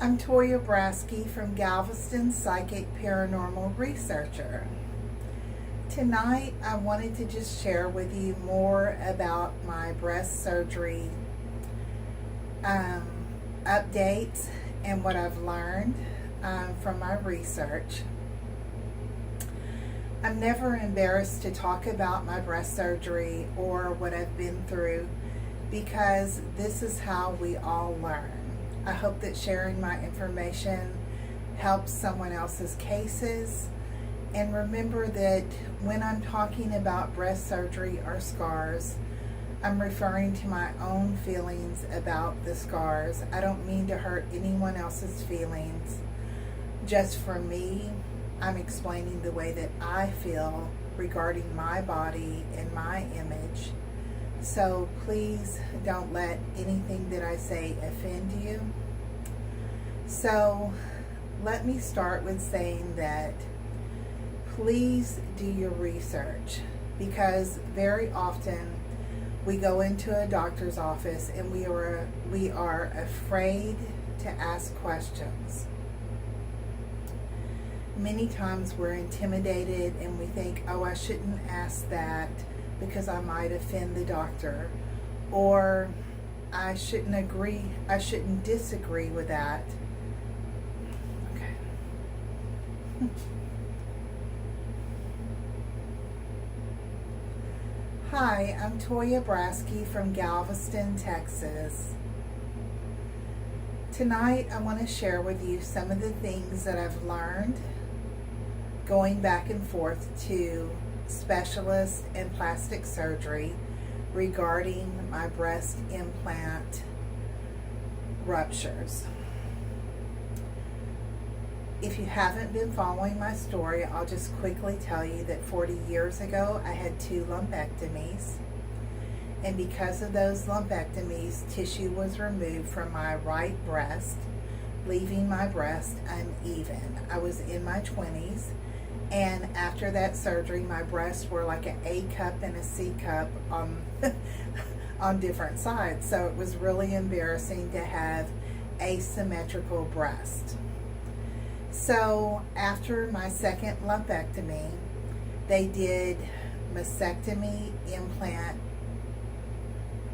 I'm Toya Brasky from Galveston Psychic Paranormal Researcher. Tonight I wanted to just share with you more about my breast surgery updates and what I've learned from my research. I'm never embarrassed to talk about my breast surgery or what I've been through because this is how we all learn. I hope that sharing my information helps someone else's cases. And remember that when I'm talking about breast surgery or scars, I'm referring to my own feelings about the scars. I don't mean to hurt anyone else's feelings. Just for me, I'm explaining the way that I feel regarding my body and my image. So please don't let anything that I say offend you. So let me start with saying that please do your research, because very often we go into a doctor's office and we are afraid to ask questions. Many times we're intimidated and we think, oh, I shouldn't ask that because I might offend the doctor, or I shouldn't disagree with that. Okay. Hi, I'm Toya Brasky from Galveston, Texas. Tonight I want to share with you some of the things that I've learned going back and forth to specialists in plastic surgery regarding my breast implant ruptures. If you haven't been following my story, I'll just quickly tell you that 40 years ago I had 2 lumpectomies, and because of those lumpectomies, tissue was removed from my right breast, leaving my breast uneven. I was in my 20s, and after that surgery my breasts were like an A cup and a C cup on different sides, so it was really embarrassing to have asymmetrical breasts. So after my second lumpectomy, they did mastectomy implant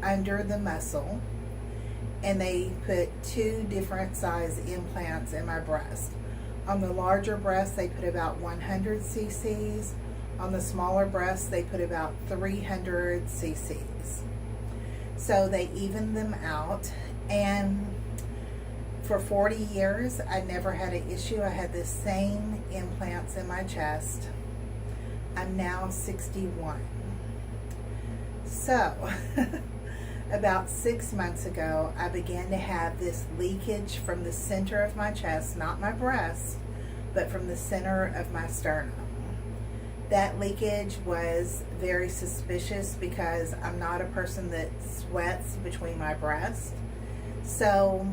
under the muscle, and they put 2 different size implants in my breast. On the larger breast they put about 100 cc's. On the smaller breast they put about 300 cc's. So they evened them out, and for 40 years, I never had an issue. I had the same implants in my chest. I'm now 61. So, about 6 months ago, I began to have this leakage from the center of my chest, not my breast, but from the center of my sternum. That leakage was very suspicious because I'm not a person that sweats between my breasts. So,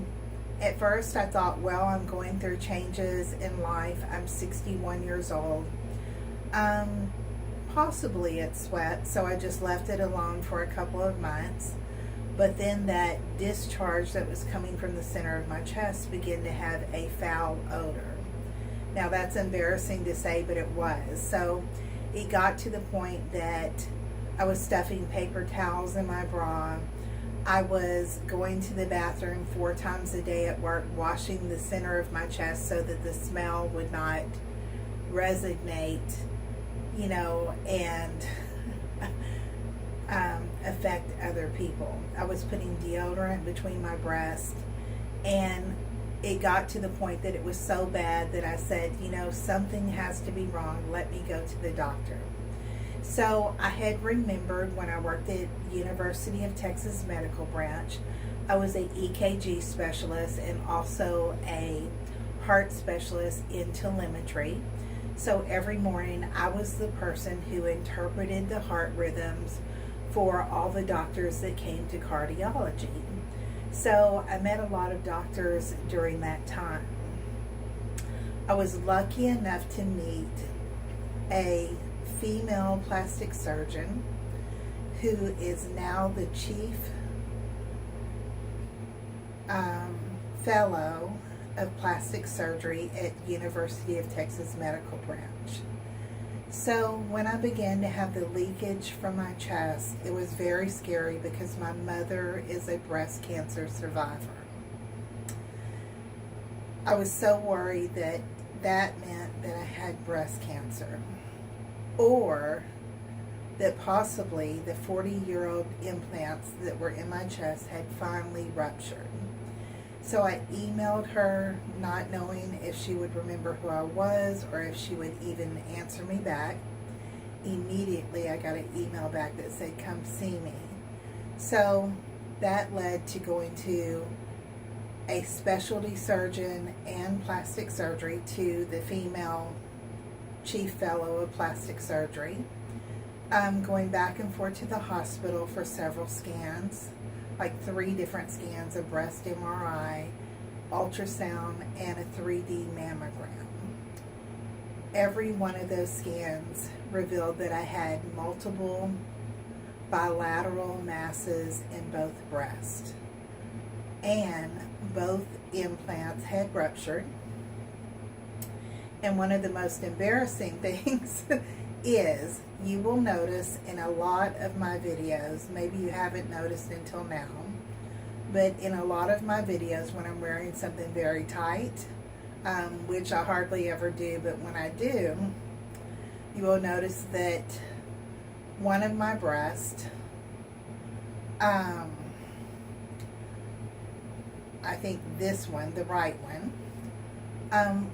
at first I thought, well, I'm going through changes in life. I'm 61 years old. Possibly it's sweat, so I just left it alone for a couple of months. But then that discharge that was coming from the center of my chest began to have a foul odor. Now that's embarrassing to say, but it was. So it got to the point that I was stuffing paper towels in my bra. I was going to the bathroom 4 times a day at work, washing the center of my chest so that the smell would not resonate, and affect other people. I was putting deodorant between my breasts, and it got to the point that it was so bad that I said, something has to be wrong. Let me go to the doctor. So I had remembered when I worked at University of Texas Medical Branch, I was a EKG specialist and also a heart specialist in telemetry. So every morning I was the person who interpreted the heart rhythms for all the doctors that came to cardiology. So I met a lot of doctors during that time. I was lucky enough to meet a female plastic surgeon who is now the chief fellow of plastic surgery at University of Texas Medical Branch. So when I began to have the leakage from my chest, it was very scary because my mother is a breast cancer survivor. I was so worried that that meant that I had breast cancer, or that possibly the 40-year-old implants that were in my chest had finally ruptured. So I emailed her, not knowing if she would remember who I was or if she would even answer me back. Immediately I got an email back that said, "Come see me." So that led to going to a specialty surgeon and plastic surgery, to the female chief fellow of plastic surgery. Going back and forth to the hospital for several scans, like 3 different scans, a breast MRI, ultrasound, and a 3D mammogram. Every one of those scans revealed that I had multiple bilateral masses in both breasts, and both implants had ruptured. And one of the most embarrassing things is, you will notice in a lot of my videos, maybe you haven't noticed until now, but in a lot of my videos when I'm wearing something very tight, which I hardly ever do, but when I do, you will notice that one of my breasts, I think this one, the right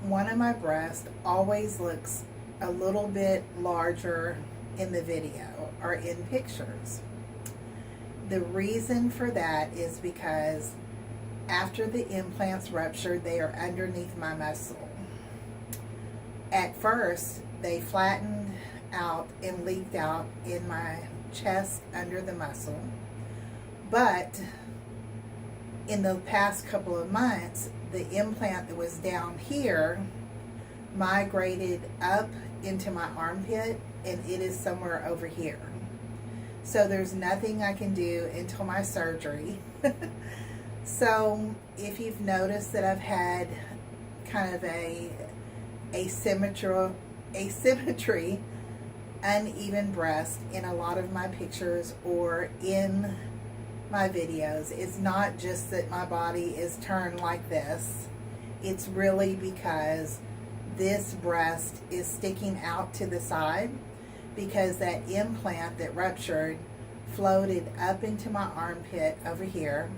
one of my breasts always looks a little bit larger in the video or in pictures. The reason for that is because after the implants ruptured, they are underneath my muscle. At first, they flattened out and leaked out in my chest under the muscle, but in the past couple of months, the implant that was down here migrated up into my armpit, and it is somewhere over here. So there's nothing I can do until my surgery. So if you've noticed that I've had kind of a asymmetry, uneven breast in a lot of my pictures or in my videos, it's not just that my body is turned like this. It's really because this breast is sticking out to the side, because that implant that ruptured floated up into my armpit over here.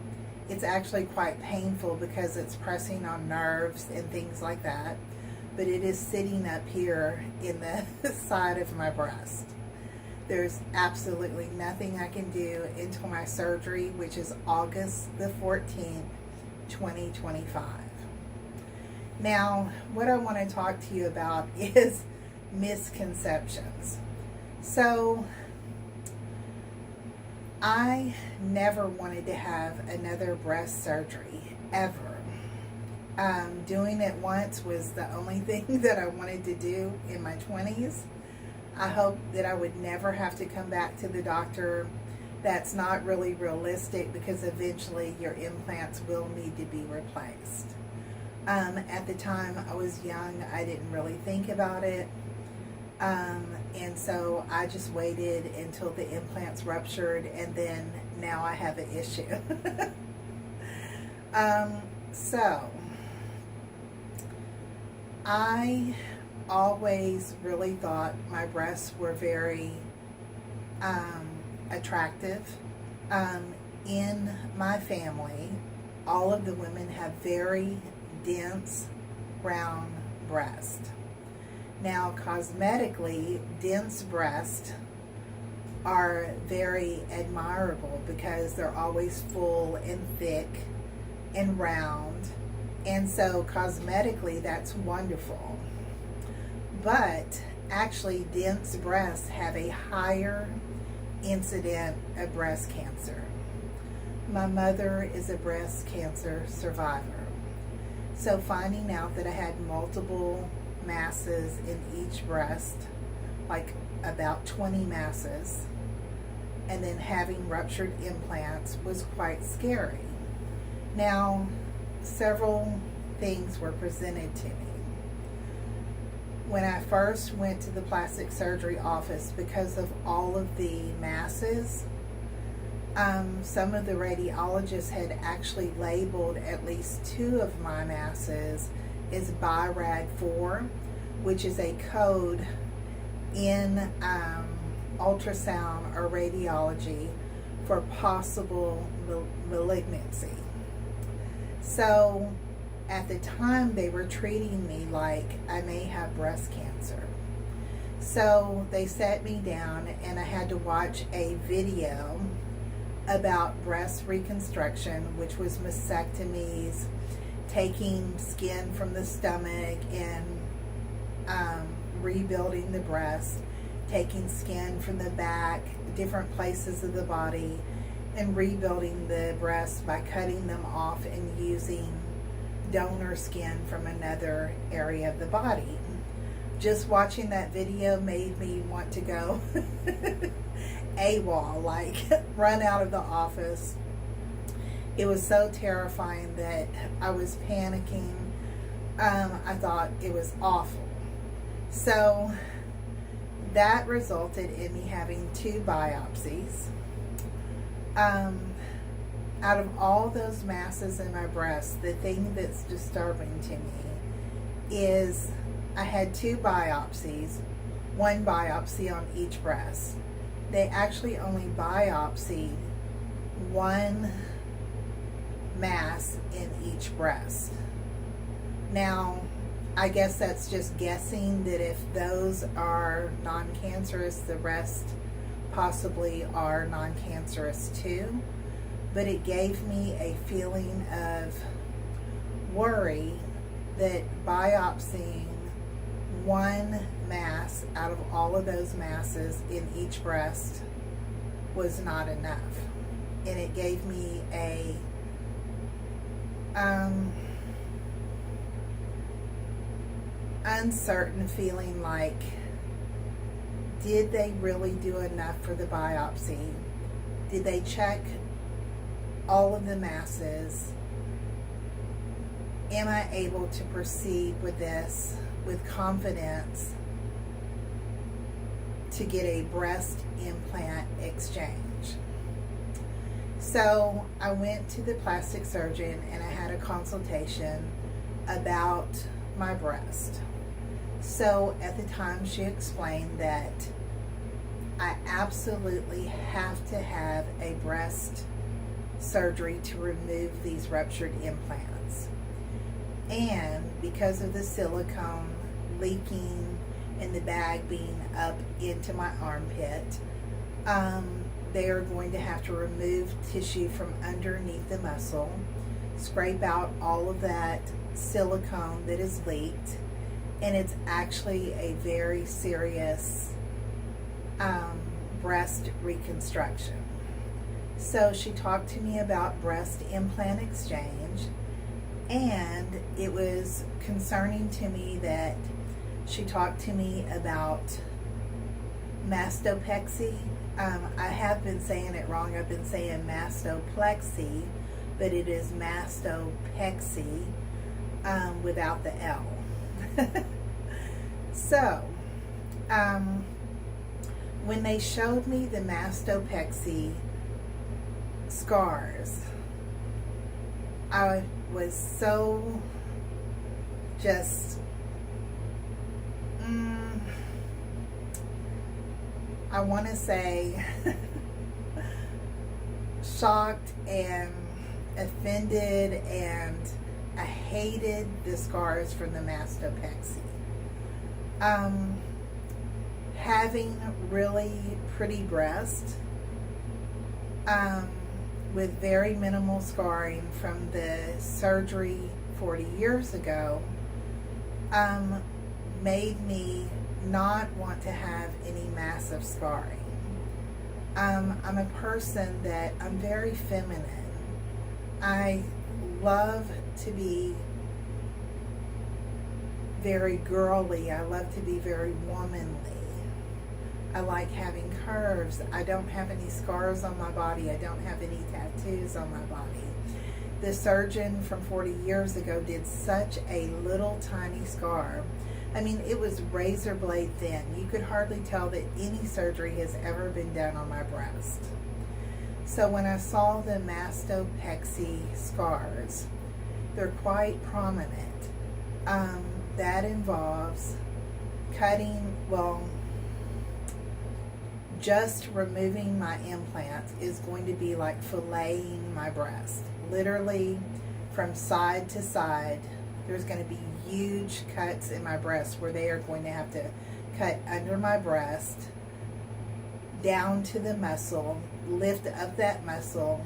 It's actually quite painful because it's pressing on nerves and things like that, but it is sitting up here in the side of my breast. There's absolutely nothing I can do until my surgery, which is August the 14th, 2025. Now, what I want to talk to you about is misconceptions. So, I never wanted to have another breast surgery, ever. Doing it once was the only thing that I wanted to do in my 20s. I hope that I would never have to come back to the doctor. That's not really realistic, because eventually your implants will need to be replaced. At the time I was young, I didn't really think about it. And so I just waited until the implants ruptured, and then now I have an issue. So I always really thought my breasts were very attractive. In my family, all of the women have very dense, round breasts. Now, cosmetically, dense breasts are very admirable because they're always full and thick and round, and so cosmetically that's wonderful. But actually, dense breasts have a higher incident of breast cancer. My mother is a breast cancer survivor, so finding out that I had multiple masses in each breast, like about 20 masses, and then having ruptured implants was quite scary. Now, several things were presented to me. When I first went to the plastic surgery office, because of all of the masses, some of the radiologists had actually labeled at least 2 of my masses as BIRAD4, which is a code in ultrasound or radiology for possible malignancy. So at the time, they were treating me like I may have breast cancer. So they sat me down and I had to watch a video about breast reconstruction, which was mastectomies, taking skin from the stomach and rebuilding the breast, taking skin from the back, different places of the body, and rebuilding the breast by cutting them off and using donor skin from another area of the body. Just watching that video made me want to go AWOL, like run out of the office. It was so terrifying that I was panicking. I thought it was awful. So that resulted in me having 2 biopsies. Out of all those masses in my breast, the thing that's disturbing to me is I had 2 biopsies, 1 biopsy on each breast. They actually only biopsied 1 mass in each breast. Now, I guess that's just guessing that if those are non-cancerous, the rest possibly are non-cancerous too. But it gave me a feeling of worry that biopsying 1 mass out of all of those masses in each breast was not enough. And it gave me a uncertain feeling like, did they really do enough for the biopsy? Did they check all of the masses? Am I able to proceed with this with confidence to get a breast implant exchange? So I went to the plastic surgeon and I had a consultation about my breast. So at the time she explained that I absolutely have to have a breast surgery to remove these ruptured implants. And because of the silicone leaking and the bag being up into my armpit, they are going to have to remove tissue from underneath the muscle, scrape out all of that silicone that is leaked, and it's actually a very serious breast reconstruction. So she talked to me about breast implant exchange, and it was concerning to me that she talked to me about mastopexy. I have been saying it wrong. I've been saying mastoplexy, but it is mastopexy without the L. So, when they showed me the mastopexy scars, I was so just I want to say shocked and offended, and I hated the scars from the mastopexy. Having really pretty breasts with very minimal scarring from the surgery 40 years ago made me not want to have any massive scarring. I'm a person that I'm very feminine. I love to be very girly. I love to be very womanly. I like having curves. I don't have any scars on my body. I don't have any tattoos on my body. The surgeon from 40 years ago did such a little tiny scar. I mean, it was razor blade thin. You could hardly tell that any surgery has ever been done on my breast. So when I saw the mastopexy scars, they're quite prominent. That involves cutting, just removing my implant is going to be like filleting my breast. Literally from side to side, there's going to be huge cuts in my breast where they are going to have to cut under my breast, down to the muscle, lift up that muscle,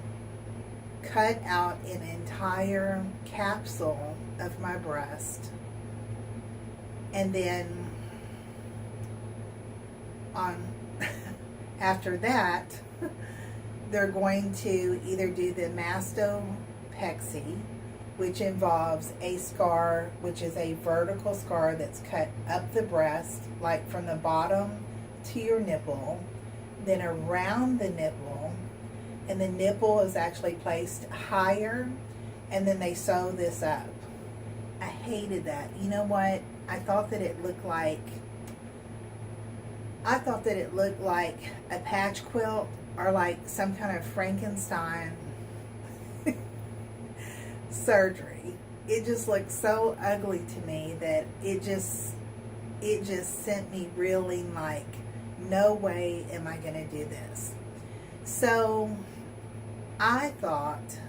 cut out an entire capsule of my breast, and then after that, they're going to either do the mastopexy, which involves a scar, which is a vertical scar that's cut up the breast, like from the bottom to your nipple, then around the nipple, and the nipple is actually placed higher, and then they sew this up. I hated that. You know what? I thought that it looked like a patch quilt or like some kind of Frankenstein surgery. It just looked so ugly to me that it just sent me reeling like, no way am I going to do this. So I thought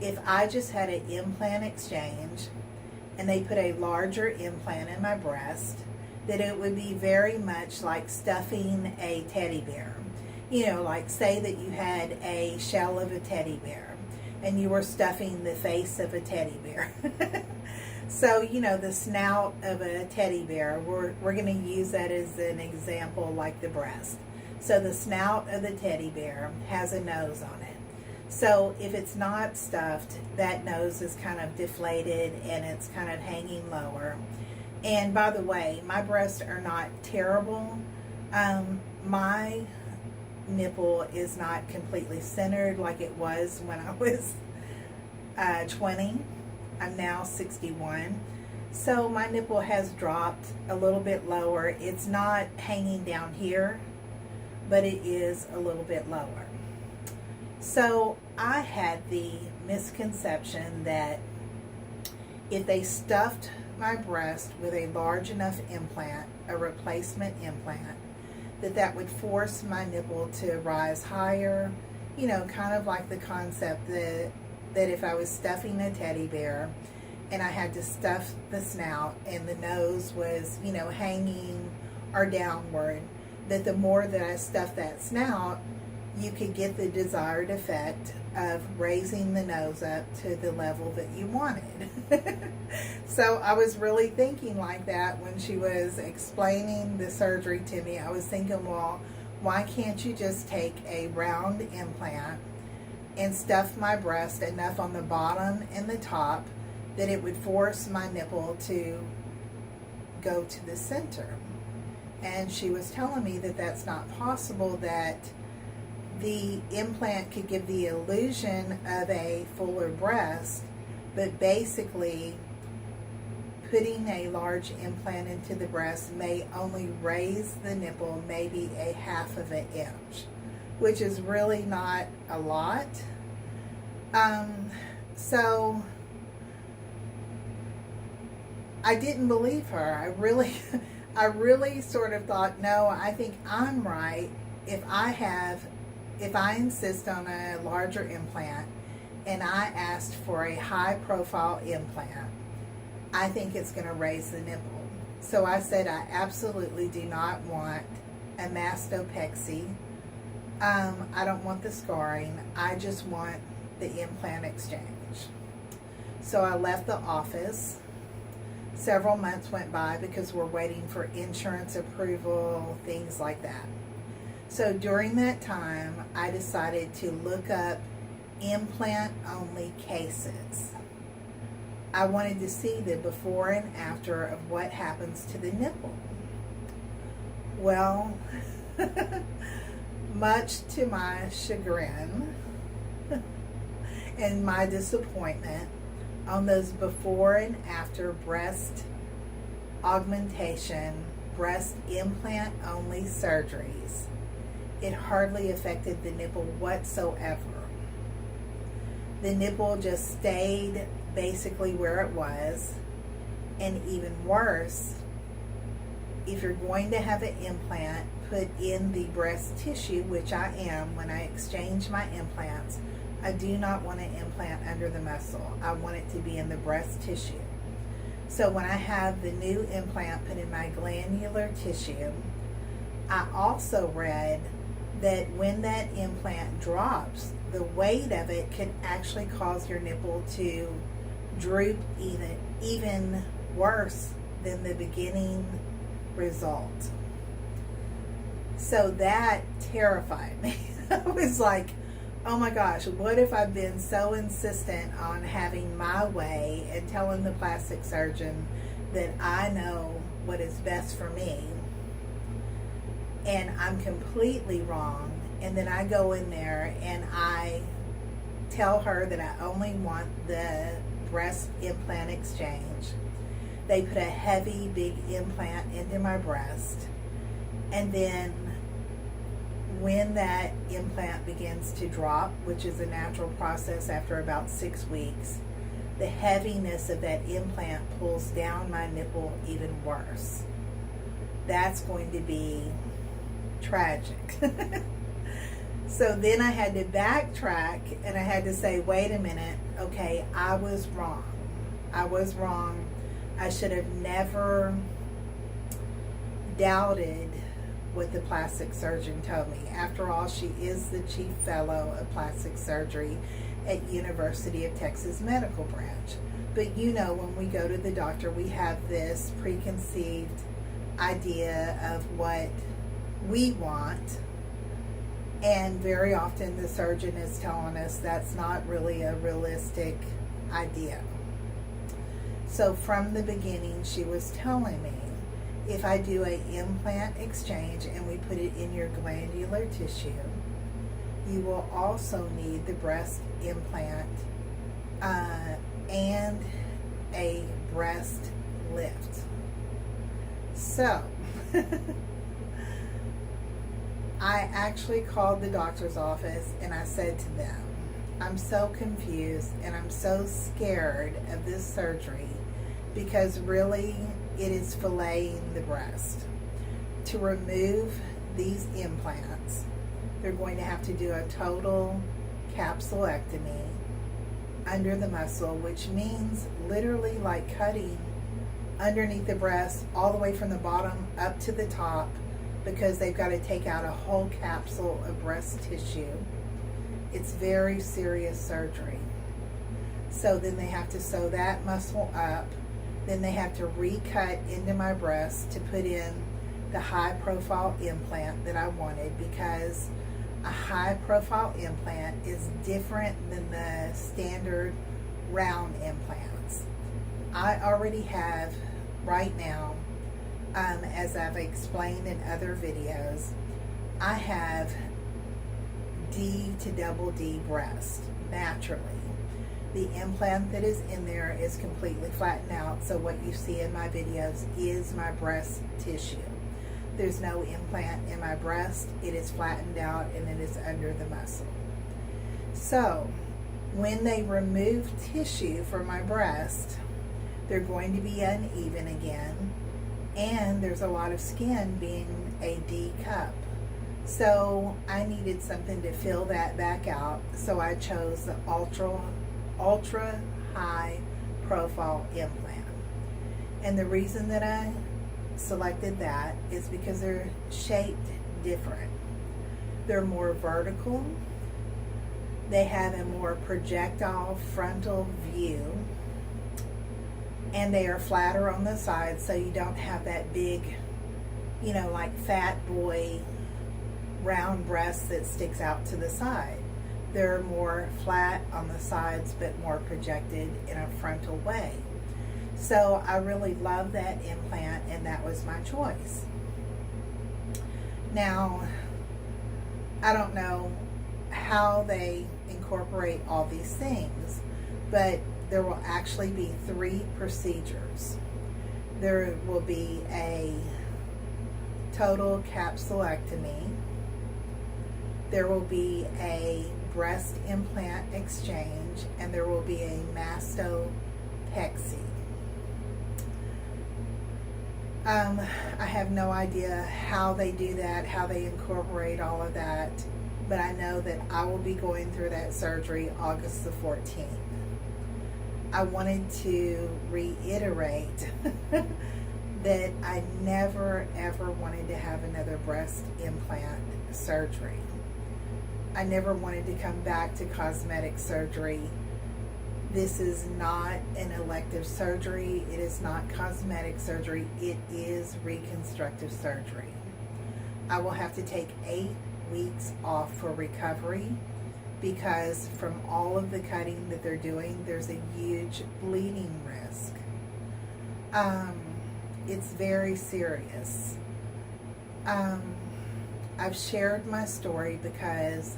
if I just had an implant exchange and they put a larger implant in my breast, that it would be very much like stuffing a teddy bear. You know, like say that you had a shell of a teddy bear and you were stuffing the face of a teddy bear. So, you know, the snout of a teddy bear, we're going to use that as an example, like the breast. So the snout of the teddy bear has a nose on it. So if it's not stuffed, that nose is kind of deflated and it's kind of hanging lower. And by the way, my breasts are not terrible. My nipple is not completely centered like it was when I was 20. I'm now 61. So my nipple has dropped a little bit lower. It's not hanging down here, but it is a little bit lower. So I had the misconception that if they stuffed my breast with a large enough implant, a replacement implant, that would force my nipple to rise higher, you know, kind of like the concept that if I was stuffing a teddy bear and I had to stuff the snout and the nose was, you know, hanging or downward, that the more that I stuffed that snout, you could get the desired effect of raising the nose up to the level that you wanted. So I was really thinking like that when she was explaining the surgery to me. I was thinking, well, why can't you just take a round implant and stuff my breast enough on the bottom and the top that it would force my nipple to go to the center? And she was telling me that that's not possible, that the implant could give the illusion of a fuller breast, but basically putting a large implant into the breast may only raise the nipple maybe a half of an inch, which is really not a lot. So I didn't believe her. I really sort of thought, no, I think I'm right if I insist on a larger implant and I asked for a high profile implant, I think it's going to raise the nipple. So I said I absolutely do not want a mastopexy. I don't want the scarring. I just want the implant exchange. So I left the office. Several months went by because we're waiting for insurance approval, things like that. So during that time, I decided to look up implant-only cases. I wanted to see the before and after of what happens to the nipple. Well, much to my chagrin, and my disappointment on those before and after breast augmentation, breast implant only surgeries. It hardly affected the nipple whatsoever. The nipple just stayed basically where it was. And even worse, if you're going to have an implant put in the breast tissue, which I am when I exchange my implants, I do not want an implant under the muscle. I want it to be in the breast tissue. So when I have the new implant put in my glandular tissue, I also read that when that implant drops, the weight of it can actually cause your nipple to droop even worse than the beginning result. So that terrified me. I was like, oh my gosh, what if I've been so insistent on having my way and telling the plastic surgeon that I know what is best for me, and I'm completely wrong, and then I go in there and I tell her that I only want the breast implant exchange. They put a heavy, big implant into my breast, and then when that implant begins to drop, which is a natural process after about 6 weeks, the heaviness of that implant pulls down my nipple even worse. That's going to be tragic. So then I had to backtrack and I had to say, wait a minute, okay, I was wrong. I should have never doubted what the plastic surgeon told me. After all, she is the chief fellow of plastic surgery at University of Texas Medical Branch. But you know, when we go to the doctor, we have this preconceived idea of what we want, and very often the surgeon is telling us that's not really a realistic idea. So from the beginning, she was telling me, if I do an implant exchange and we put it in your glandular tissue, you will also need the breast implant and a breast lift. So I actually called the doctor's office and I said to them, I'm so confused and I'm so scared of this surgery because really it is filleting the breast. To remove these implants, they're going to have to do a total capsulectomy under the muscle, which means literally like cutting underneath the breast all the way from the bottom up to the top, because they've got to take out a whole capsule of breast tissue. It's very serious surgery. So then they have to sew that muscle up. Then they have to recut into my breast to put in the high profile implant that I wanted, because a high profile implant is different than the standard round implants. I already have right now, as I've explained in other videos, I have D to double D breast naturally. The implant that is in there is completely flattened out, so what you see in my videos is my breast tissue. There's no implant in my breast. It is flattened out and it is under the muscle. So when they remove tissue from my breast, they're going to be uneven again, and there's a lot of skin being a D cup. So I needed something to fill that back out, so I chose the ultra high profile implant. And the reason that I selected that is because they're shaped different. They're more vertical. They have a more projectile frontal view, and they are flatter on the sides, so you don't have that big, you know, like fat boy round breast that sticks out to the side. They're more flat on the sides but more projected in a frontal way. So I really love that implant, and that was my choice. Now, I don't know how they incorporate all these things, but there will actually be 3 procedures. There will be a total capsulectomy. There will be a breast implant exchange, and there will be a mastopexy. I have no idea how they do that, how they incorporate all of that, but I know that I will be going through that surgery August the 14th. I wanted to reiterate that I never ever wanted to have another breast implant surgery. I never wanted to come back to cosmetic surgery. This is not an elective surgery. It is not cosmetic surgery. It is reconstructive surgery. I will have to take 8 weeks off for recovery because from all of the cutting that they're doing, there's a huge bleeding risk. It's very serious. I've shared my story because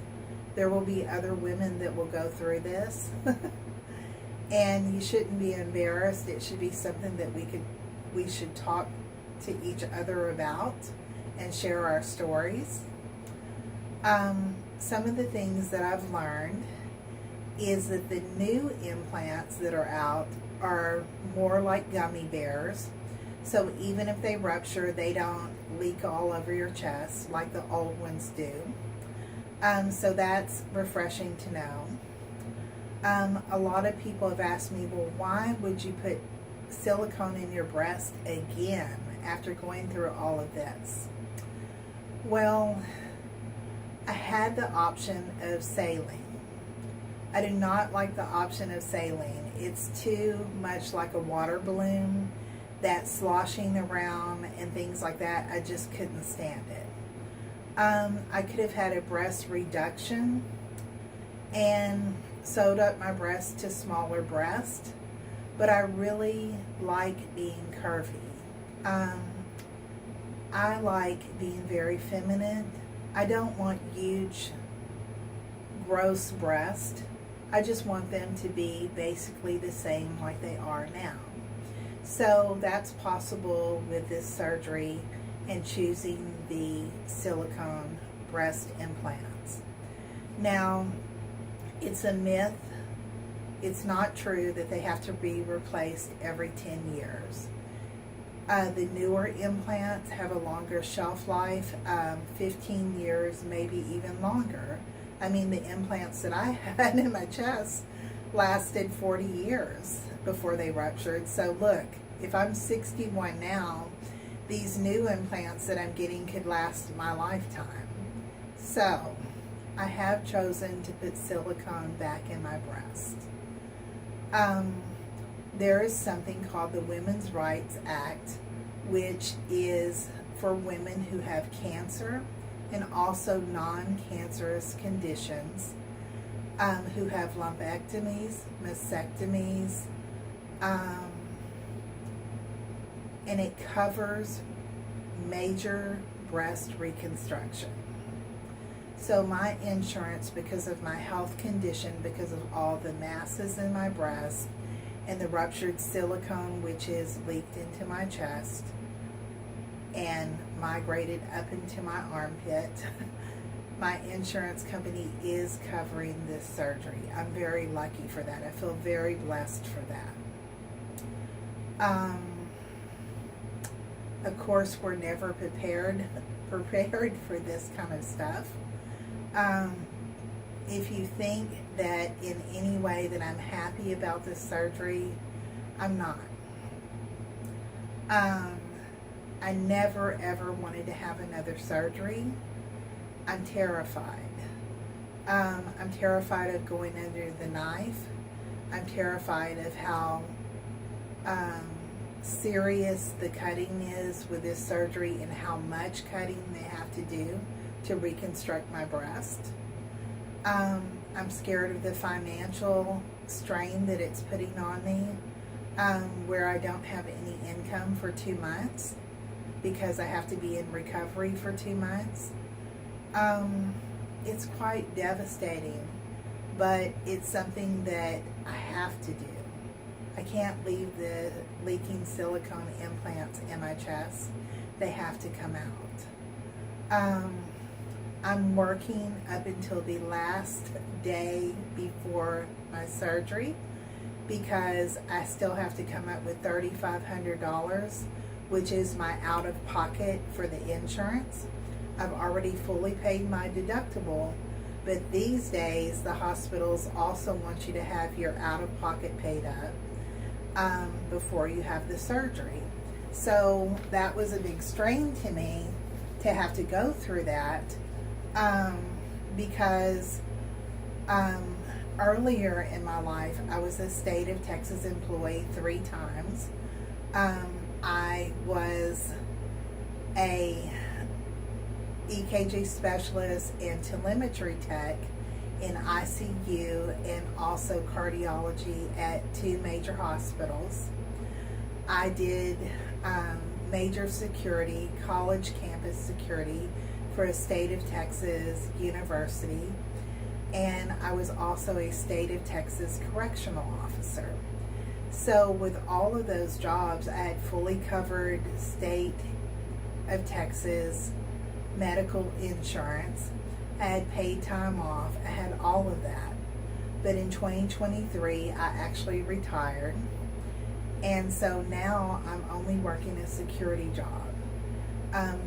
there will be other women that will go through this. And you shouldn't be embarrassed. It should be something that we should talk to each other about and share our stories. Some of the things that I've learned is that the new implants that are out are more like gummy bears. So even if they rupture, they don't leak all over your chest like the old ones do. So that's refreshing to know. A lot of people have asked me, well, why would you put silicone in your breast again after going through all of this? Well, I had the option of saline. I do not like the option of saline. It's too much like a water balloon, that sloshing around and things like that. I just couldn't stand it. I could have had a breast reduction and sewed up my breast to smaller breast, but I really like being curvy. I like being very feminine. I don't want huge, gross breasts. I just want them to be basically the same like they are now. So that's possible with this surgery and choosing the silicone breast implants. Now, it's a myth. It's not true that they have to be replaced every 10 years. The newer implants have a longer shelf life, 15 years, maybe even longer. I mean, the implants that I had in my chest lasted 40 years before they ruptured. So look, if I'm 61 now, these new implants that I'm getting could last my lifetime. So I have chosen to put silicone back in my breast. There is something called the Women's Rights Act, which is for women who have cancer and also non-cancerous conditions, who have lumpectomies, mastectomies, and it covers major breast reconstruction. So my insurance, because of my health condition, because of all the masses in my breast and the ruptured silicone which is leaked into my chest and migrated up into my armpit, my insurance company is covering this surgery. I'm very lucky for that. I feel very blessed for that. Of course, we're never prepared for this kind of stuff. If you think that in any way that I'm happy about this surgery, I'm not. I never ever wanted to have another surgery. I'm terrified. I'm terrified of going under the knife. I'm terrified of how serious the cutting is with this surgery and how much cutting they have to do to reconstruct my breast. I'm scared of the financial strain that it's putting on me, where I don't have any income for 2 months because I have to be in recovery for 2 months. It's quite devastating, but it's something that I have to do. I can't leave the leaking silicone implants in my chest. They have to come out. I'm working up until the last day before my surgery because I still have to come up with $3,500, which is my out-of-pocket for the insurance. I've already fully paid my deductible, but these days the hospitals also want you to have your out-of-pocket paid up before you have the surgery. So that was a big strain to me to have to go through that because earlier in my life I was a state of Texas employee 3 times. I was a EKG specialist and telemetry tech in ICU and also cardiology at 2 major hospitals. I did major security, college campus security for a state of Texas university, and I was also a state of Texas correctional officer. So with all of those jobs, I had fully covered state of Texas medical insurance. I had paid time off. I had all of that. But in 2023, I actually retired. And so now I'm only working a security job.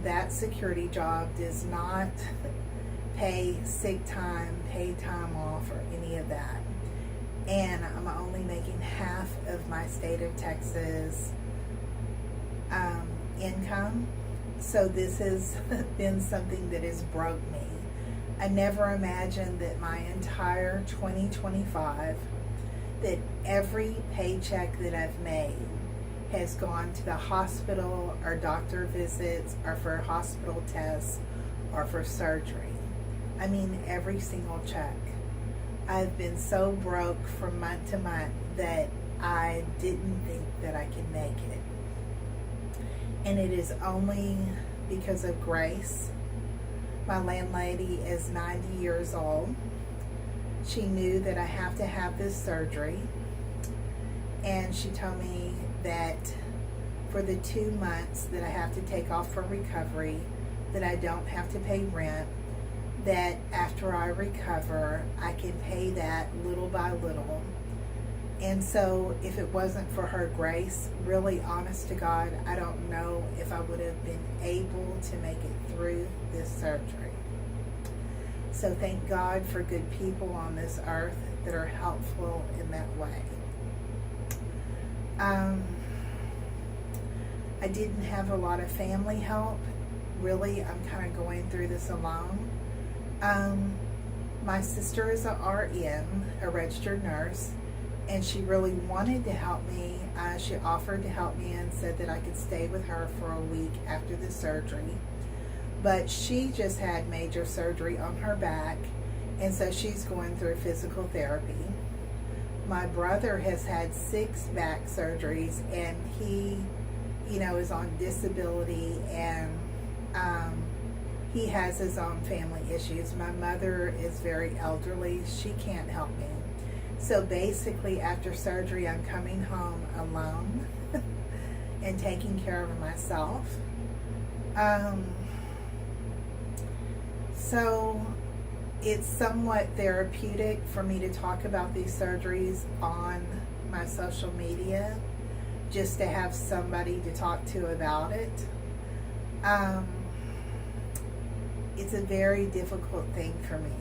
That security job does not pay sick time, paid time off, or any of that. And I'm only making half of my state of Texas income. So this has been something that has broke me. I never imagined that my entire 2025, that every paycheck that I've made has gone to the hospital or doctor visits or for hospital tests or for surgery. I mean, every single check. I've been so broke from month to month that I didn't think that I could make it. And it is only because of grace. My landlady is 90 years old. She knew that I have to have this surgery, and she told me that for the 2 months that I have to take off for recovery, that I don't have to pay rent, that after I recover, I can pay that little by little. And so if it wasn't for her grace, really honest to God, I don't know if I would have been able to make it through this surgery. So thank God for good people on this earth that are helpful in that way. I didn't have a lot of family help. Really, I'm kind of going through this alone. My sister is a RN, a registered nurse, and she really wanted to help me. She offered to help me and said that I could stay with her for a week after the surgery. But she just had major surgery on her back, and so she's going through physical therapy. My brother has had 6 back surgeries, and he, is on disability, and he has his own family issues. My mother is very elderly. She can't help me. So basically, after surgery, I'm coming home alone and taking care of myself. So it's somewhat therapeutic for me to talk about these surgeries on my social media, just to have somebody to talk to about it. It's a very difficult thing for me.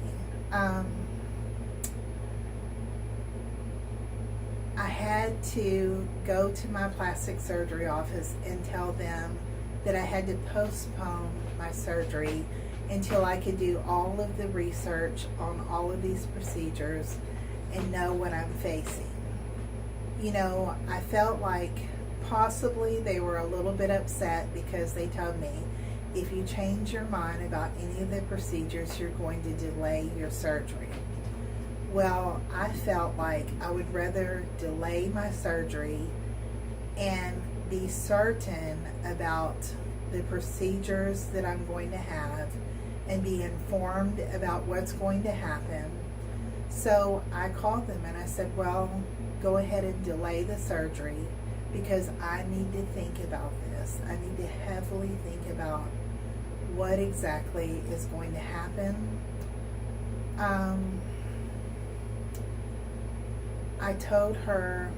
I had to go to my plastic surgery office and tell them that I had to postpone my surgery until I could do all of the research on all of these procedures and know what I'm facing. I felt like possibly they were a little bit upset because they told me, if you change your mind about any of the procedures, you're going to delay your surgery. Well, I felt like I would rather delay my surgery and be certain about the procedures that I'm going to have and be informed about what's going to happen, So I called them and I said, well, go ahead and delay the surgery because I need to think about this. I need to heavily think about what exactly is going to happen. I told her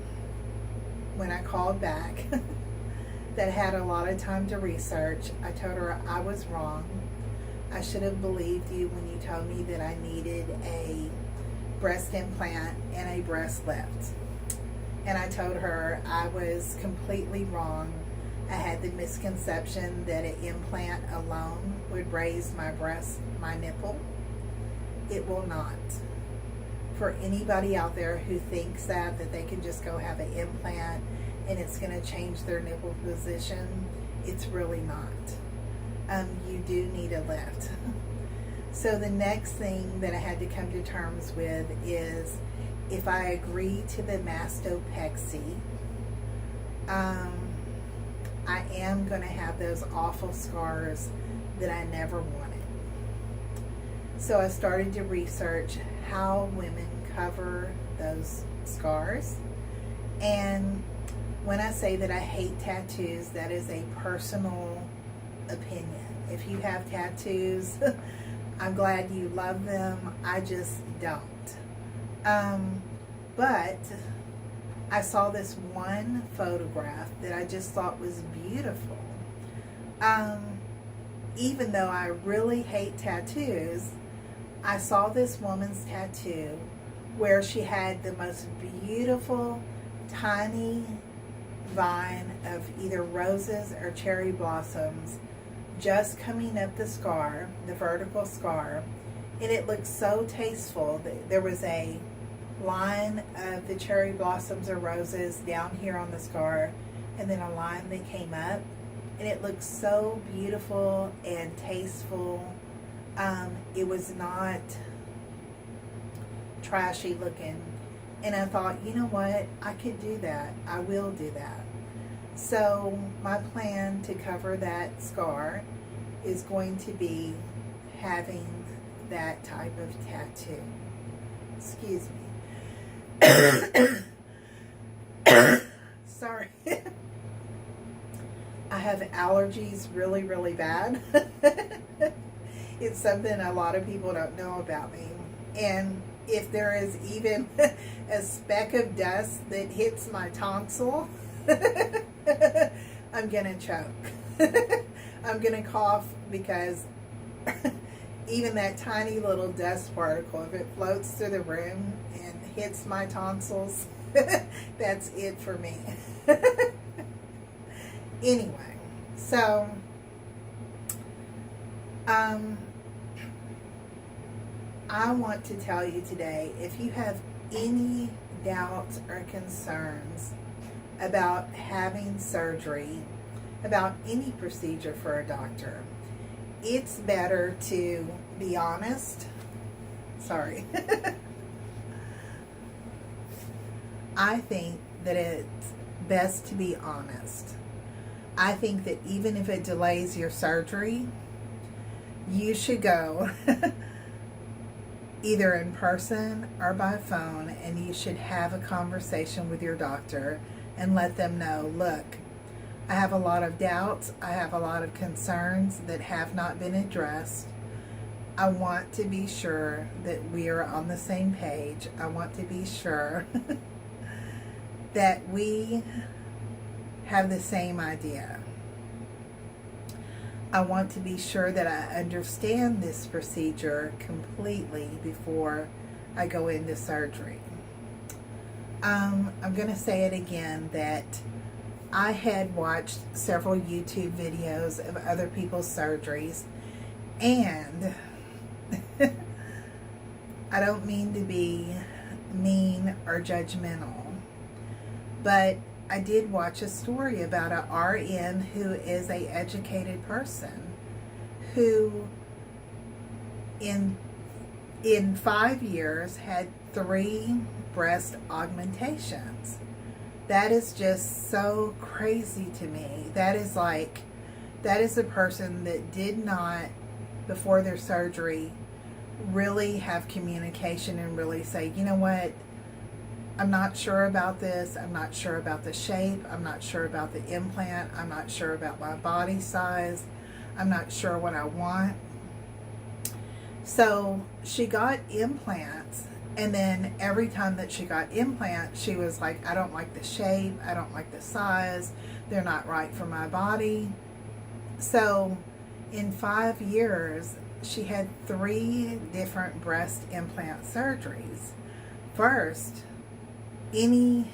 when I called back that I had a lot of time to research. I told her I was wrong. I should have believed you when you told me that I needed a breast implant and a breast lift. And I told her I was completely wrong. I had the misconception that an implant alone would raise my breast, my nipple. It will not. For anybody out there who thinks that they can just go have an implant and it's going to change their nipple position, it's really not. You do need a lift. So the next thing that I had to come to terms with is if I agree to the mastopexy, I am going to have those awful scars that I never wanted. So I started to research how women cover those scars. And when I say that I hate tattoos, that is a personal opinion. If you have tattoos, I'm glad you love them. I just don't. But I saw this one photograph that I just thought was beautiful. Even though I really hate tattoos, I saw this woman's tattoo where she had the most beautiful tiny vine of either roses or cherry blossoms just coming up the scar, the vertical scar, and it looked so tasteful. There was a line of the cherry blossoms or roses down here on the scar, and then a line that came up, and it looked so beautiful and tasteful. It was not trashy looking, and I thought, you know what, I could do that. I will do that. So my plan to cover that scar is going to be having that type of tattoo. Excuse me. Sorry. I have allergies really, really bad. It's something a lot of people don't know about me. And if there is even a speck of dust that hits my tonsil, I'm gonna choke. I'm gonna cough because even that tiny little dust particle, if it floats through the room and hits my tonsils, that's it for me. Anyway, so I want to tell you today, if you have any doubts or concerns about having surgery, about any procedure for a doctor, it's better to be honest. Sorry. I think that it's best to be honest. I think that even if it delays your surgery, you should go either in person or by phone, and you should have a conversation with your doctor and let them know, look, I have a lot of doubts, I have a lot of concerns that have not been addressed. I want to be sure that we are on the same page. I want to be sure that we have the same idea. I want to be sure that I understand this procedure completely before I go into surgery. I'm going to say it again that I had watched several YouTube videos of other people's surgeries, and I don't mean to be mean or judgmental, but I did watch a story about a RN who is a educated person who in 5 years had 3 breast augmentations. That is just so crazy to me. That is a person that did not, before their surgery, really have communication and really say, you know what, I'm not sure about this. I'm not sure about the shape. I'm not sure about the implant. I'm not sure about my body size. I'm not sure what I want. So she got implants, and then every time that she got implants, she was like, I don't like the shape. I don't like the size. They're not right for my body. So in 5 years, she had 3 different breast implant surgeries. First, any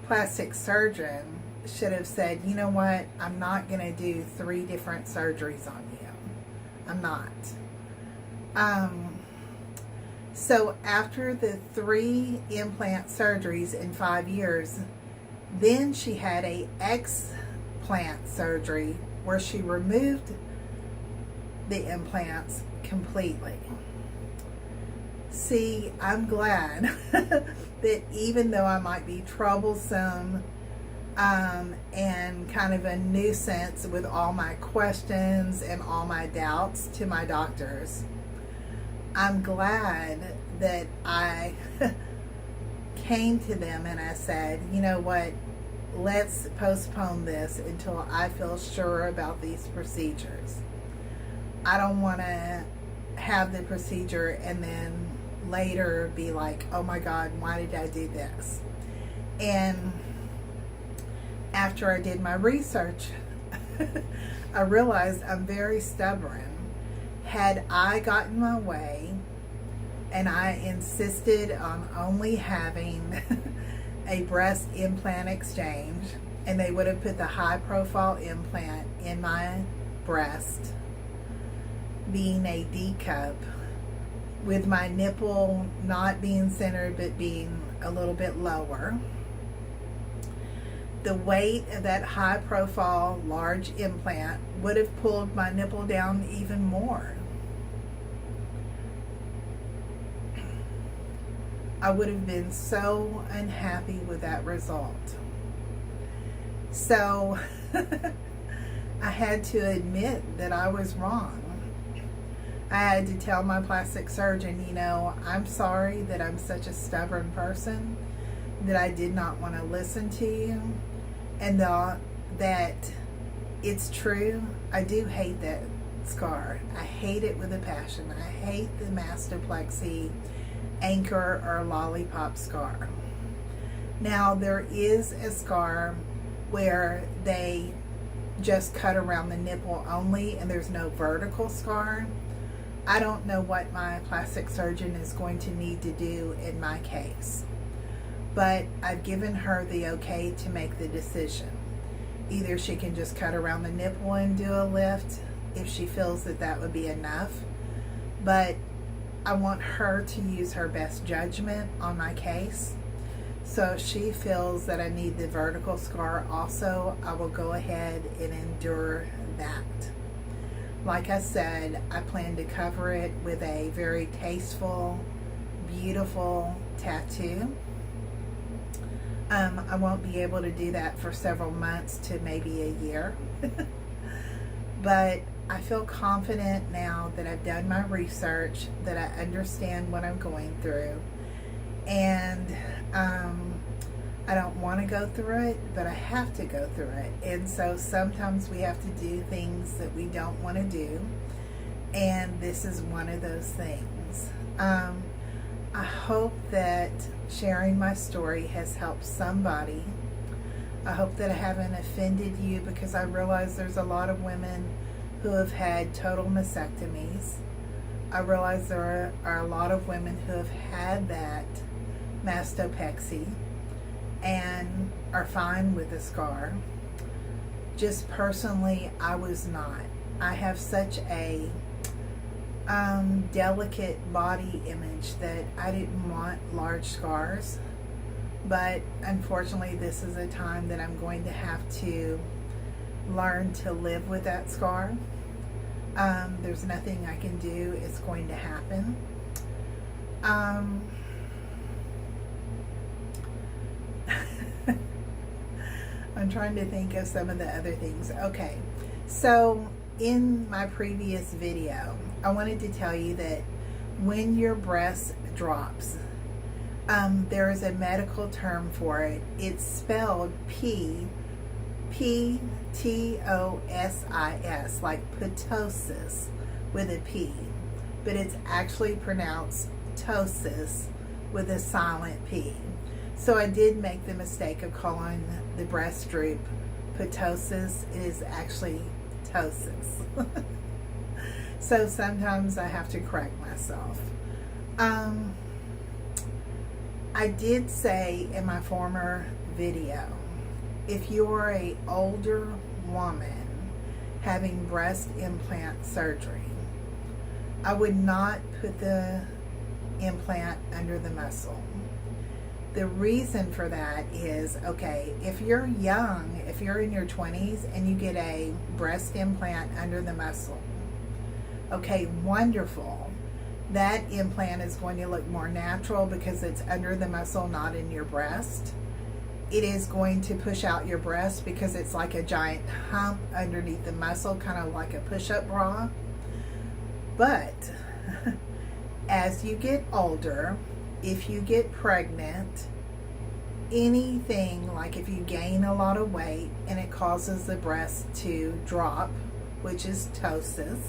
plastic surgeon should have said, you know what, I'm not going to do 3 different surgeries on you. I'm not. So after the 3 implant surgeries in 5 years, then she had a explant surgery where she removed the implants completely. See, I'm glad that even though I might be troublesome and kind of a nuisance with all my questions and all my doubts to my doctors, I'm glad that I came to them and I said, you know what, let's postpone this until I feel sure about these procedures. I don't want to have the procedure and then later be like, oh my God, why did I do this? And after I did my research, I realized I'm very stubborn. Had I gotten my way and I insisted on only having a breast implant exchange, and they would have put the high profile implant in my breast, being a D cup, with my nipple not being centered but being a little bit lower, the weight of that high profile large implant would have pulled my nipple down even more. I would have been so unhappy with that result. So I had to admit that I was wrong. I had to tell my plastic surgeon, you know, I'm sorry that I'm such a stubborn person, that I did not want to listen to you, and that it's true. I do hate that scar. I hate it with a passion. I hate the mastopexy, anchor, or lollipop scar. Now, there is a scar where they just cut around the nipple only and there's no vertical scar. I don't know what my plastic surgeon is going to need to do in my case, but I've given her the okay to make the decision. Either she can just cut around the nipple and do a lift if she feels that that would be enough, but I want her to use her best judgment on my case. So if she feels that I need the vertical scar also, I will go ahead and endure that. Like I said, I plan to cover it with a very tasteful, beautiful tattoo. I won't be able to do that for several months to maybe a year. But I feel confident now that I've done my research, that I understand what I'm going through. And I don't want to go through it, but I have to go through it. And so sometimes we have to do things that we don't want to do. And this is one of those things. I hope that sharing my story has helped somebody. I hope that I haven't offended you, because I realize there's a lot of women who have had total mastectomies. I realize there are a lot of women who have had that mastopexy and are fine with the scar. Just personally, I was not. I have such a delicate body image that I didn't want large scars. But unfortunately, this is a time that I'm going to have to learn to live with that scar. There's nothing I can do. It's going to happen. I'm trying to think of some of the other things. Okay, so in my previous video, I wanted to tell you that when your breast drops, there is a medical term for it. It's spelled P-T-O-S-I-S, like ptosis with a P, but it's actually pronounced ptosis with a silent P. So I did make the mistake of calling the breast droop ptosis. It is actually ptosis. So sometimes I have to correct myself. I did say in my former video, if you're an older woman having breast implant surgery, I would not put the implant under the muscle. The reason for that is, okay, if you're young, if you're in your 20s and you get a breast implant under the muscle, okay, wonderful. That implant is going to look more natural because it's under the muscle, not in your breast. It is going to push out your breast because it's like a giant hump underneath the muscle, kind of like a push-up bra. But as you get older, if you get pregnant, anything like if you gain a lot of weight and it causes the breast to drop, which is ptosis,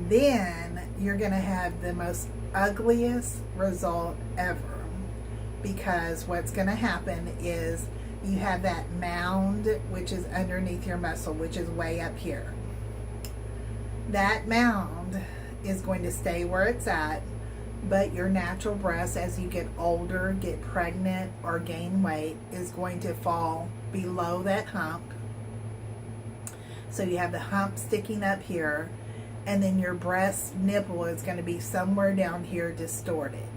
then you're going to have the most ugliest result ever, because what's going to happen is you have that mound which is underneath your muscle, which is way up here. That mound is going to stay where it's at, but your natural breast, as you get older, get pregnant, or gain weight, is going to fall below that hump. So you have the hump sticking up here, and then your breast nipple is going to be somewhere down here distorted.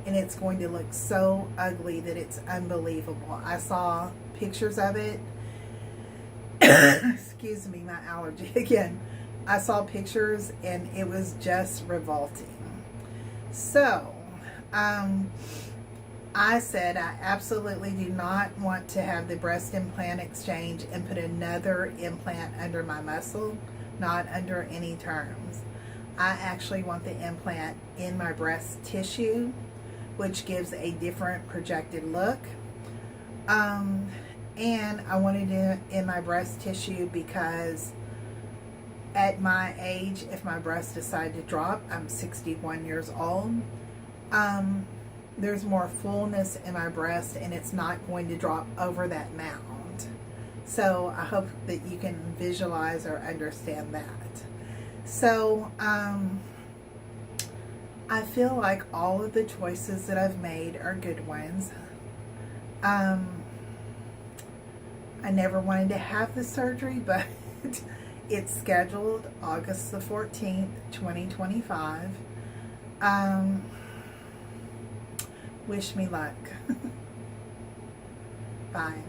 And it's going to look so ugly that it's unbelievable. I saw pictures of it. Excuse me, my allergy again. I saw pictures and it was just revolting. So, I said I absolutely do not want to have the breast implant exchange and put another implant under my muscle, not under any terms. I actually want the implant in my breast tissue, which gives a different projected look. And I wanted it in my breast tissue because at my age, if my breasts decide to drop, I'm 61 years old, there's more fullness in my breast and it's not going to drop over that mound. So I hope that you can visualize or understand that. So I feel like all of the choices that I've made are good ones. I never wanted to have the surgery, but it's scheduled August the 14th, 2025. Wish me luck. Bye.